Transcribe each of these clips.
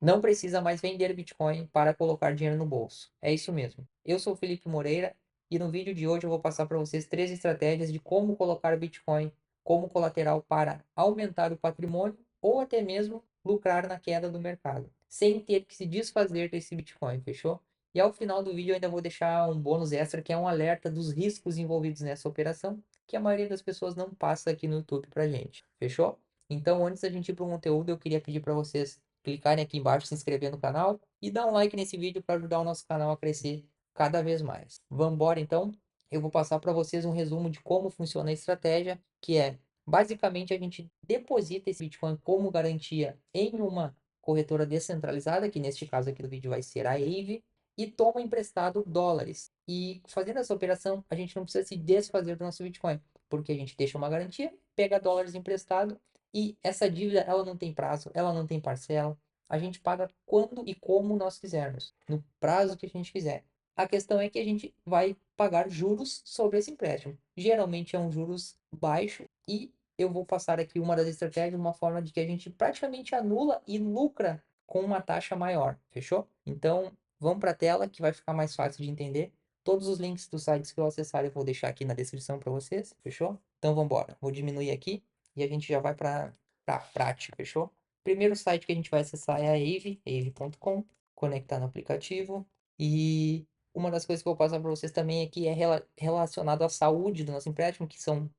Não precisa mais vender Bitcoin para colocar dinheiro no bolso. É isso mesmo. Eu sou o Felipe Moreira e no vídeo de hoje eu vou passar para vocês 3 estratégias de como colocar Bitcoin como colateral para aumentar o patrimônio ou até mesmo lucrar na queda do mercado, sem ter que se desfazer desse Bitcoin, fechou? E ao final do vídeo eu ainda vou deixar um bônus extra que é um alerta dos riscos envolvidos nessa operação, que a maioria das pessoas não passa aqui no YouTube pra gente, fechou? Então, antes da gente ir para o conteúdo, eu queria pedir para vocês clicarem aqui embaixo, se inscrever no canal e dar um like nesse vídeo para ajudar o nosso canal a crescer cada vez mais. Vamos embora então? Eu vou passar para vocês um resumo de como funciona a estratégia, que é basicamente a gente deposita esse Bitcoin como garantia em uma corretora descentralizada, que neste caso aqui do vídeo vai ser a Aave, e toma emprestado dólares. E fazendo essa operação, a gente não precisa se desfazer do nosso Bitcoin, porque a gente deixa uma garantia, pega dólares emprestado e essa dívida, ela não tem prazo, ela não tem parcela. A gente paga quando e como nós quisermos, no prazo que a gente quiser. A questão é que a gente vai pagar juros sobre esse empréstimo. Geralmente é um juros baixo e eu vou passar aqui uma das estratégias, uma forma de que a gente praticamente anula e lucra com uma taxa maior, fechou? Então, vamos para a tela que vai ficar mais fácil de entender. Todos os links dos sites que eu acessar eu vou deixar aqui na descrição para vocês, fechou? Então vamos embora. Vou diminuir aqui e a gente já vai para a prática, fechou? Primeiro site que a gente vai acessar é a Aave, aave.com, conectar no aplicativo. E uma das coisas que eu vou passar para vocês também aqui é relacionado à saúde do nosso empréstimo, que são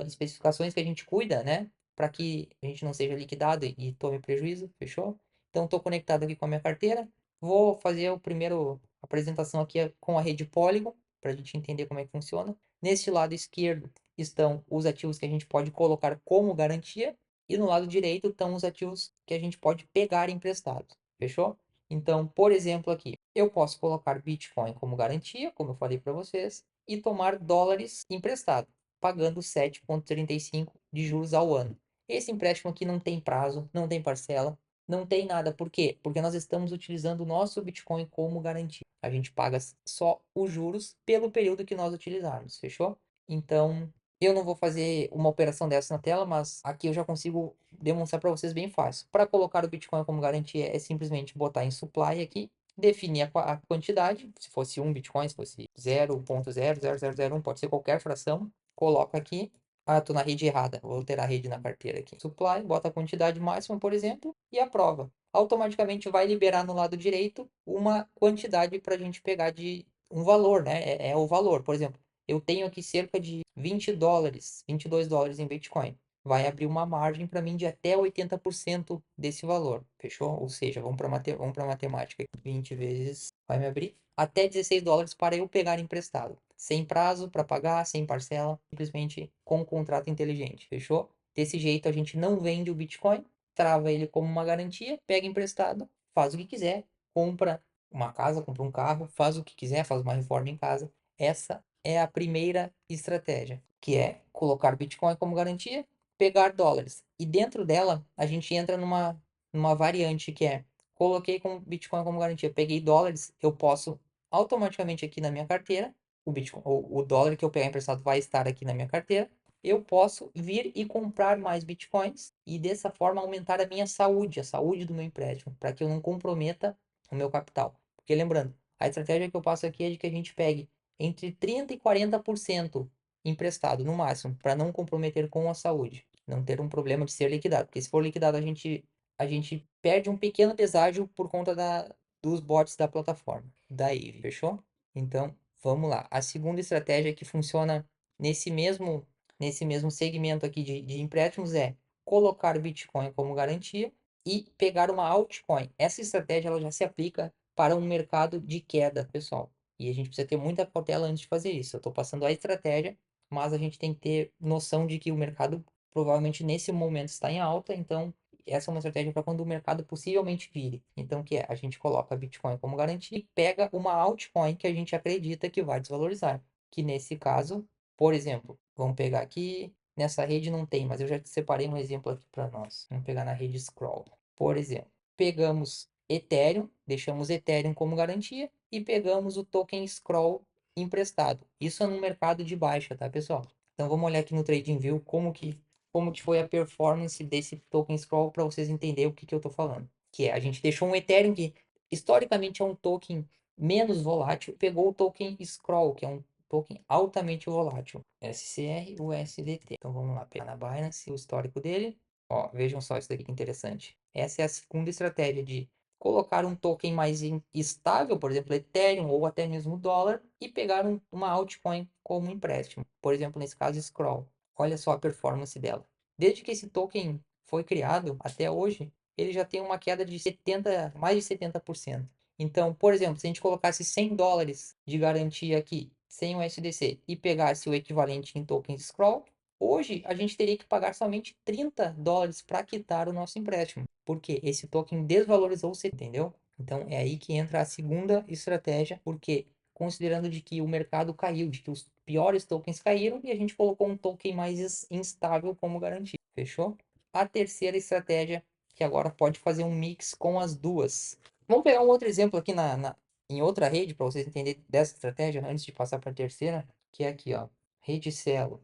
especificações que a gente cuida, né? Para que a gente não seja liquidado e tome prejuízo, fechou? Então estou conectado aqui com a minha carteira. Vou fazer o primeiro apresentação aqui com a rede Polygon, para a gente entender como é que funciona. Neste lado esquerdo estão os ativos que a gente pode colocar como garantia e no lado direito estão os ativos que a gente pode pegar emprestados. Fechou? Então, por exemplo, aqui, eu posso colocar Bitcoin como garantia, como eu falei para vocês, e tomar dólares emprestado, pagando 7,35 de juros ao ano. Esse empréstimo aqui não tem prazo, não tem parcela, não tem nada. Por quê? Porque nós estamos utilizando o nosso Bitcoin como garantia. A gente paga só os juros pelo período que nós utilizarmos, fechou? Então, eu não vou fazer uma operação dessa na tela, mas aqui eu já consigo demonstrar para vocês bem fácil. Para colocar o Bitcoin como garantia é simplesmente botar em supply aqui, definir a quantidade, se fosse um Bitcoin, se fosse 0,00001, pode ser qualquer fração, coloca aqui. Ah, tô na rede errada, vou alterar a rede na carteira aqui. Supply, bota a quantidade máxima, por exemplo, e aprova. Automaticamente vai liberar no lado direito uma quantidade para a gente pegar de um valor, né? É o valor, por exemplo. Eu tenho aqui cerca de 20 dólares, 22 dólares em Bitcoin. Vai abrir uma margem para mim de até 80% desse valor, fechou? Ou seja, vamos para matemática. 20 vezes vai me abrir até 16 dólares para eu pegar emprestado. Sem prazo para pagar, sem parcela, simplesmente com um contrato inteligente, fechou? Desse jeito a gente não vende o Bitcoin, trava ele como uma garantia, pega emprestado, faz o que quiser, compra uma casa, compra um carro, faz o que quiser, faz uma reforma em casa. Essa é a primeira estratégia, que é colocar Bitcoin como garantia, pegar dólares. E dentro dela, a gente entra numa variante que é, coloquei com Bitcoin como garantia, peguei dólares, eu posso automaticamente aqui na minha carteira, o Bitcoin, o dólar que eu pegar emprestado vai estar aqui na minha carteira, eu posso vir e comprar mais Bitcoins e dessa forma aumentar a minha saúde, a saúde do meu empréstimo, para que eu não comprometa o meu capital. Porque lembrando, a estratégia que eu passo aqui é de que a gente pegue entre 30% e 40% emprestado, no máximo, para não comprometer com a saúde, não ter um problema de ser liquidado. Porque se for liquidado, a gente perde um pequeno deságio por conta dos bots da plataforma, da Eve, fechou? Então, vamos lá. A segunda estratégia que funciona nesse mesmo, nesse mesmo segmento aqui de empréstimos é colocar Bitcoin como garantia e pegar uma altcoin. Essa estratégia ela já se aplica para um mercado de queda, pessoal. E a gente precisa ter muita cautela antes de fazer isso. Eu estou passando a estratégia, mas a gente tem que ter noção de que o mercado provavelmente nesse momento está em alta, então essa é uma estratégia para quando o mercado possivelmente vire. Então, que é, a gente coloca Bitcoin como garantia e pega uma altcoin que a gente acredita que vai desvalorizar. Que nesse caso, por exemplo, vamos pegar aqui, nessa rede não tem, mas eu já separei um exemplo aqui para nós. Vamos pegar na rede Scroll. Por exemplo, pegamos Ethereum, deixamos Ethereum como garantia e pegamos o token Scroll emprestado. Isso é no mercado de baixa, tá, pessoal? Então vamos olhar aqui no TradingView como que foi a performance desse token Scroll para vocês entenderem o que eu estou falando. que é a gente deixou um Ethereum que historicamente é um token menos volátil, pegou o token Scroll, que é um token altamente volátil, SCR-USDT. Então vamos lá, pegar na Binance o histórico dele. Ó, vejam só isso daqui que interessante. Essa é a segunda estratégia de colocar um token mais estável, por exemplo, Ethereum ou até mesmo dólar, e pegar uma altcoin como empréstimo. Por exemplo, nesse caso, Scroll. Olha só a performance dela. Desde que esse token foi criado até hoje, ele já tem uma queda de 70, mais de 70%. Então, por exemplo, se a gente colocasse $100 de garantia aqui, sem o SDC, e pegasse o equivalente em tokens Scroll, hoje a gente teria que pagar somente $30 para quitar o nosso empréstimo, porque esse token desvalorizou, você entendeu? Então é aí que entra a segunda estratégia, porque considerando de que o mercado caiu, de que os piores tokens caíram e a gente colocou um token mais instável como garantia, fechou? A terceira estratégia, que agora pode fazer um mix com as duas. Vamos pegar um outro exemplo aqui em outra rede para vocês entenderem dessa estratégia antes de passar para a terceira, que é aqui, ó, rede Cello.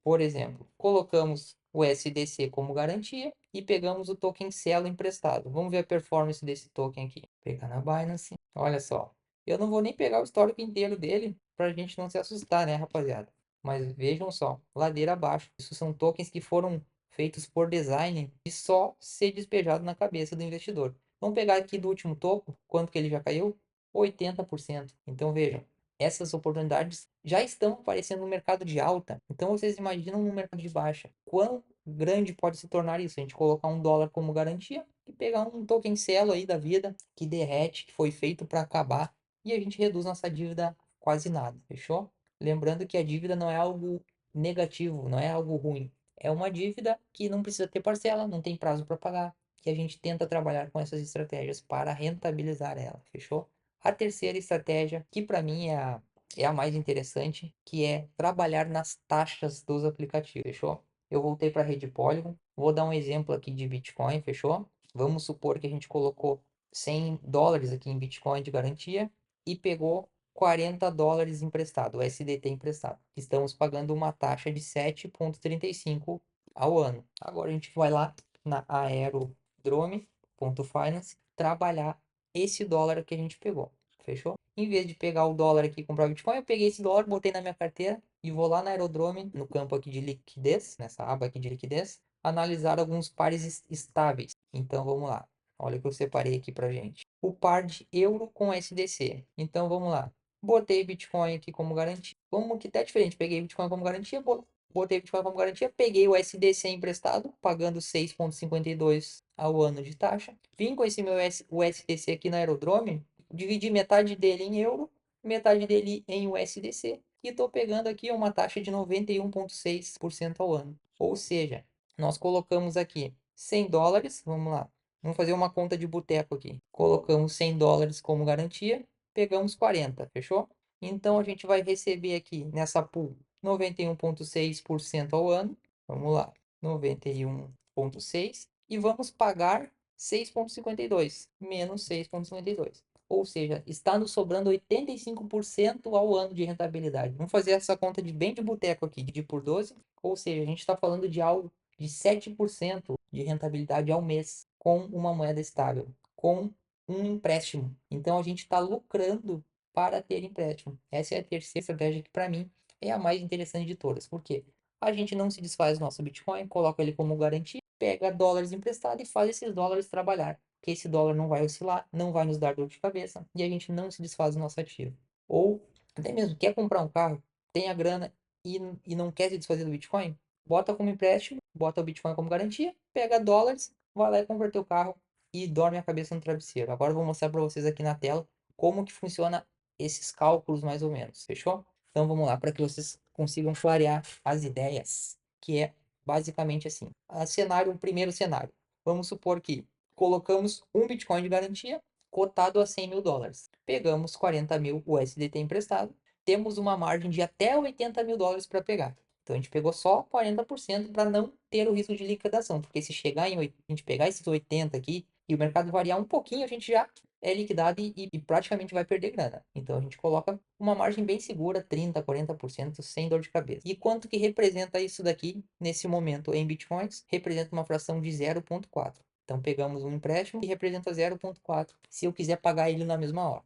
Por exemplo, colocamos o SDC como garantia e pegamos o token Cello emprestado. Vamos ver a performance desse token aqui. Pegar na Binance. Olha só. Eu não vou nem pegar o histórico inteiro dele para a gente não se assustar, né, rapaziada? Mas vejam só, ladeira abaixo. Isso são tokens que foram feitos por design e só ser despejado na cabeça do investidor. Vamos pegar aqui do último topo, quanto que ele já caiu? 80%. Então vejam, essas oportunidades já estão aparecendo no mercado de alta. Então vocês imaginam no mercado de baixa, quão grande pode se tornar isso? A gente colocar $1 como garantia e pegar um token Celo aí da vida que derrete, que foi feito para acabar e a gente reduz nossa dívida quase nada, fechou? Lembrando que a dívida não é algo negativo, não é algo ruim. É uma dívida que não precisa ter parcela, não tem prazo para pagar, que a gente tenta trabalhar com essas estratégias para rentabilizar ela, fechou? A terceira estratégia, que para mim é a mais interessante, que é trabalhar nas taxas dos aplicativos, fechou? Eu voltei para a rede Polygon, vou dar um exemplo aqui de Bitcoin, fechou? Vamos supor que a gente colocou $100 aqui em Bitcoin de garantia e pegou $40 emprestado, o SDT emprestado. Estamos pagando uma taxa de 7,35 ao ano. Agora a gente vai lá na Aerodrome.finance trabalhar esse dólar que a gente pegou. Fechou? Em vez de pegar o dólar aqui e comprar Bitcoin, eu peguei esse dólar, botei na minha carteira e vou lá na Aerodrome, no campo aqui de liquidez, nessa aba aqui de liquidez, analisar alguns pares estáveis. Então vamos lá. Olha o que eu separei aqui pra gente. O par de euro com SDC. Então vamos lá. Botei Bitcoin aqui como garantia. Vamos que tá diferente. Peguei Bitcoin como garantia, botei Bitcoin como garantia, peguei o SDC emprestado, pagando 6,52 ao ano de taxa. Vim com esse o SDC aqui na Aerodrome, dividi metade dele em euro, metade dele em USDC e estou pegando aqui uma taxa de 91,6% ao ano. Ou seja, nós colocamos aqui $100, vamos lá, vamos fazer uma conta de boteco aqui. Colocamos $100 como garantia, pegamos 40, fechou? Então a gente vai receber aqui nessa pool 91,6% ao ano. Vamos lá, 91,6 e vamos pagar 6,52 menos 6,52. Ou seja, está nos sobrando 85% ao ano de rentabilidade. Vamos fazer essa conta de bem de boteco aqui, dividir por 12. Ou seja, a gente está falando de algo de 7% de rentabilidade ao mês com uma moeda estável, com um empréstimo. Então a gente está lucrando para ter empréstimo. Essa é a terceira estratégia que, para mim, é a mais interessante de todas. Por quê? A gente não se desfaz do nosso Bitcoin, coloca ele como garantia, pega dólares emprestados e faz esses dólares trabalhar. Porque esse dólar não vai oscilar, não vai nos dar dor de cabeça e a gente não se desfaz do nosso ativo. Ou até mesmo quer comprar um carro, tem a grana e não quer se desfazer do Bitcoin, bota como empréstimo, bota o Bitcoin como garantia, pega dólares, vai lá e converte o carro e dorme a cabeça no travesseiro. Agora eu vou mostrar para vocês aqui na tela como que funciona esses cálculos mais ou menos, fechou? Então vamos lá para que vocês consigam clarear as ideias, que é basicamente assim. O primeiro cenário. Vamos supor que colocamos um Bitcoin de garantia cotado a $100.000. Pegamos 40 mil USDT emprestado, temos uma margem de até $80.000 para pegar. Então a gente pegou só 40% para não ter o risco de liquidação, porque se chegar a gente pegar esses 80 aqui e o mercado variar um pouquinho, a gente já é liquidado e praticamente vai perder grana. Então a gente coloca uma margem bem segura, 30, 40%, sem dor de cabeça. E quanto que representa isso daqui nesse momento em bitcoins? Representa uma fração de 0,4. Então pegamos um empréstimo que representa 0,4 se eu quiser pagar ele na mesma hora.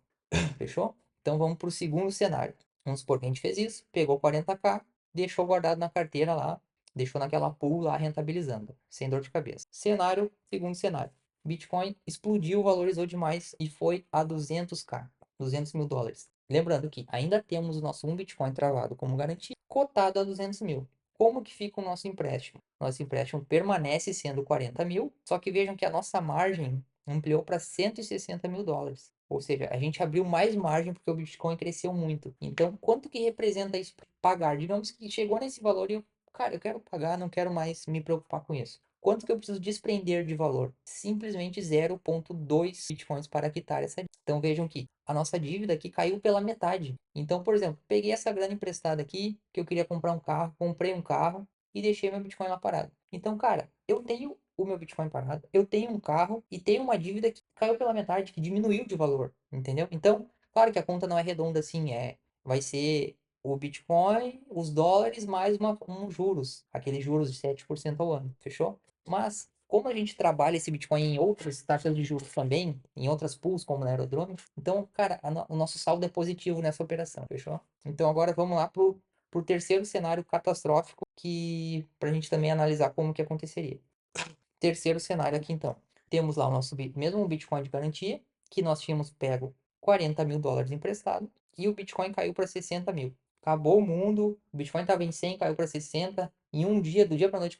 Fechou? Então vamos para o segundo cenário. Vamos supor que a gente fez isso, pegou 40k, deixou guardado na carteira lá, deixou naquela pool lá rentabilizando, sem dor de cabeça. Segundo cenário. Bitcoin explodiu, valorizou demais e foi a 200k, 200 mil dólares. Lembrando que ainda temos o nosso 1 Bitcoin travado como garantia, cotado a 200 mil. Como que fica o nosso empréstimo? Nosso empréstimo permanece sendo 40 mil, só que vejam que a nossa margem ampliou para 160 mil dólares. Ou seja, a gente abriu mais margem porque o Bitcoin cresceu muito. Então, quanto que representa isso para pagar? Digamos que chegou nesse valor e eu, cara, eu quero pagar, não quero mais me preocupar com isso. Quanto que eu preciso desprender de valor? Simplesmente 0,2 Bitcoins para quitar essa dívida. Então, vejam que a nossa dívida aqui caiu pela metade. Então, por exemplo, peguei essa grana emprestada aqui, que eu queria comprar um carro, comprei um carro e deixei meu Bitcoin lá parado. Então, cara, eu tenho o meu Bitcoin parado, eu tenho um carro e tenho uma dívida que caiu pela metade, que diminuiu de valor, entendeu? Então, claro que a conta não é redonda assim, vai ser o Bitcoin, os dólares mais juros, aqueles juros de 7% ao ano, fechou? Mas, como a gente trabalha esse Bitcoin em outras taxas de juros também, em outras pools, como na Aerodrome, então, cara, o nosso saldo é positivo nessa operação, fechou? Então, agora vamos lá pro terceiro cenário catastrófico, que pra gente também analisar como que aconteceria. Terceiro cenário aqui então. Temos lá o nosso mesmo Bitcoin de garantia, que nós tínhamos pego 40 mil dólares emprestado, e o Bitcoin caiu para 60 mil. Acabou o mundo, o Bitcoin estava em 100, caiu para 60, em um dia, do dia para noite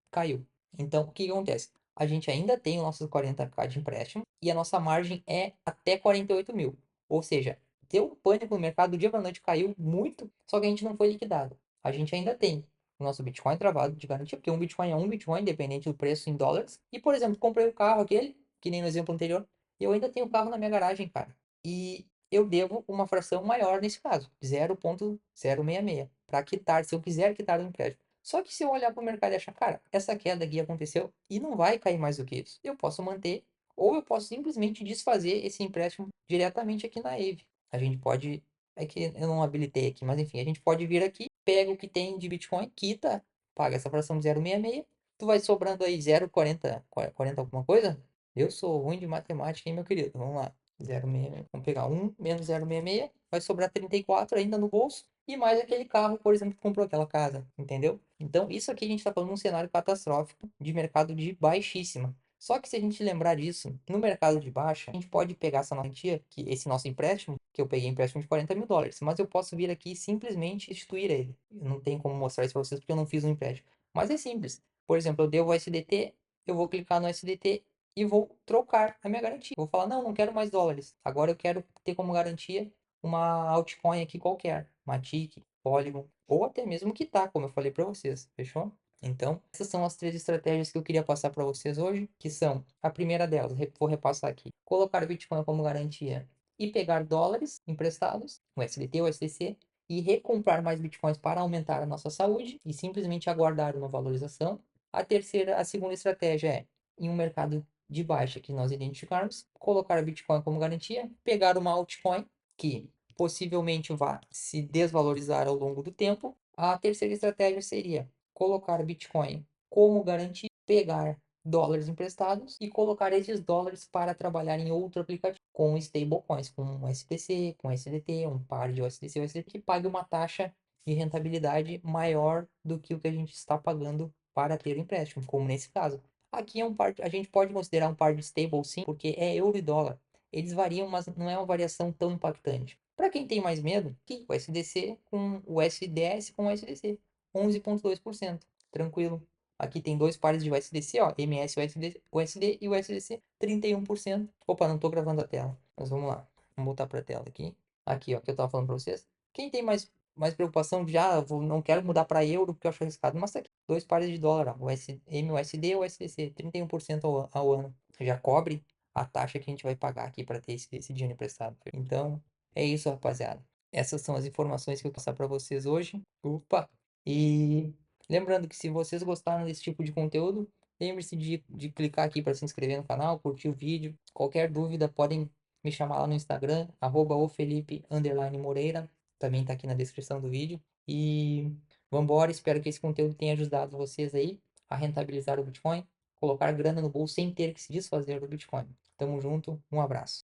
caiu. Então, o que acontece? A gente ainda tem os nossos 40k de empréstimo, e a nossa margem é até 48 mil. Ou seja, deu um pânico no mercado, do dia para noite caiu muito, só que a gente não foi liquidado. A gente ainda tem o nosso Bitcoin travado de garantia, porque um Bitcoin é um Bitcoin, independente do preço em dólares. E, por exemplo, comprei o carro aquele, que nem no exemplo anterior, e eu ainda tenho o carro na minha garagem, cara. E eu devo uma fração maior nesse caso, 0,066, para quitar, se eu quiser quitar o empréstimo. Só que se eu olhar para o mercado e achar, cara, essa queda aqui aconteceu e não vai cair mais do que isso, eu posso manter, ou eu posso simplesmente desfazer esse empréstimo diretamente aqui na Aave. A gente pode, é que eu não habilitei aqui, mas enfim, a gente pode vir aqui, pega o que tem de Bitcoin, quita, paga essa fração de 0,66, tu vai sobrando aí 0,40 alguma coisa? Eu sou ruim de matemática, hein, meu querido? Vamos lá. 0,66, vamos pegar 1 menos 0,66, vai sobrar 34 ainda no bolso, e mais aquele carro, por exemplo, que comprou aquela casa, entendeu? Então, isso aqui a gente está falando de um cenário catastrófico de mercado de baixíssima. Só que se a gente lembrar disso, no mercado de baixa, a gente pode pegar essa quantia, que esse nosso empréstimo, que eu peguei empréstimo de 40 mil dólares, mas eu posso vir aqui e simplesmente restituir ele. Eu não tenho como mostrar isso para vocês porque eu não fiz um empréstimo. Mas é simples. Por exemplo, eu devo o SDT, eu vou clicar no SDT e vou trocar a minha garantia. Vou falar, não, não quero mais dólares. Agora eu quero ter como garantia uma altcoin aqui qualquer, Matic, Polygon, ou até mesmo quitar, como eu falei para vocês, fechou? Então, essas são as três estratégias que eu queria passar para vocês hoje, que são, a primeira delas, vou repassar aqui, colocar o Bitcoin como garantia e pegar dólares emprestados, o SDT ou SDC, e recomprar mais Bitcoins para aumentar a nossa saúde e simplesmente aguardar uma valorização. A segunda estratégia é, em um mercado de baixa que nós identificarmos, colocar o Bitcoin como garantia, pegar uma altcoin que possivelmente vá se desvalorizar ao longo do tempo. A terceira estratégia seria colocar Bitcoin como garantia, pegar dólares emprestados e colocar esses dólares para trabalhar em outro aplicativo com stablecoins, com USDC, com SDT, um par de USDC, USDT que pague uma taxa de rentabilidade maior do que o que a gente está pagando para ter o empréstimo, como nesse caso. Aqui é um par, a gente pode considerar um par de stable sim, porque é euro e dólar. Eles variam, mas não é uma variação tão impactante. Para quem tem mais medo, o SDC com o SDS com o SDC, 11,2%. Tranquilo. Aqui tem dois pares de USDC, ó, MS USD e o USDC 31%. Opa, não estou gravando a tela, mas vamos lá. Vamos voltar para a tela aqui. Aqui, ó, que eu estava falando para vocês. Quem tem mais preocupação, já não quero mudar para euro porque eu acho arriscado, mas tá aqui. Dois pares de dólar, ó, MUSD e USDC, 31% ao ano. Já cobre a taxa que a gente vai pagar aqui para ter esse dinheiro emprestado. Então, é isso, rapaziada. Essas são as informações que eu vou passar para vocês hoje. Opa! E lembrando que se vocês gostaram desse tipo de conteúdo, lembre-se de clicar aqui para se inscrever no canal, curtir o vídeo. Qualquer dúvida, podem me chamar lá no Instagram, @ofelipe_moreira. Também está aqui na descrição do vídeo. E vambora, espero que esse conteúdo tenha ajudado vocês aí a rentabilizar o Bitcoin. colocar grana no bolso sem ter que se desfazer do Bitcoin. Tamo junto, um abraço.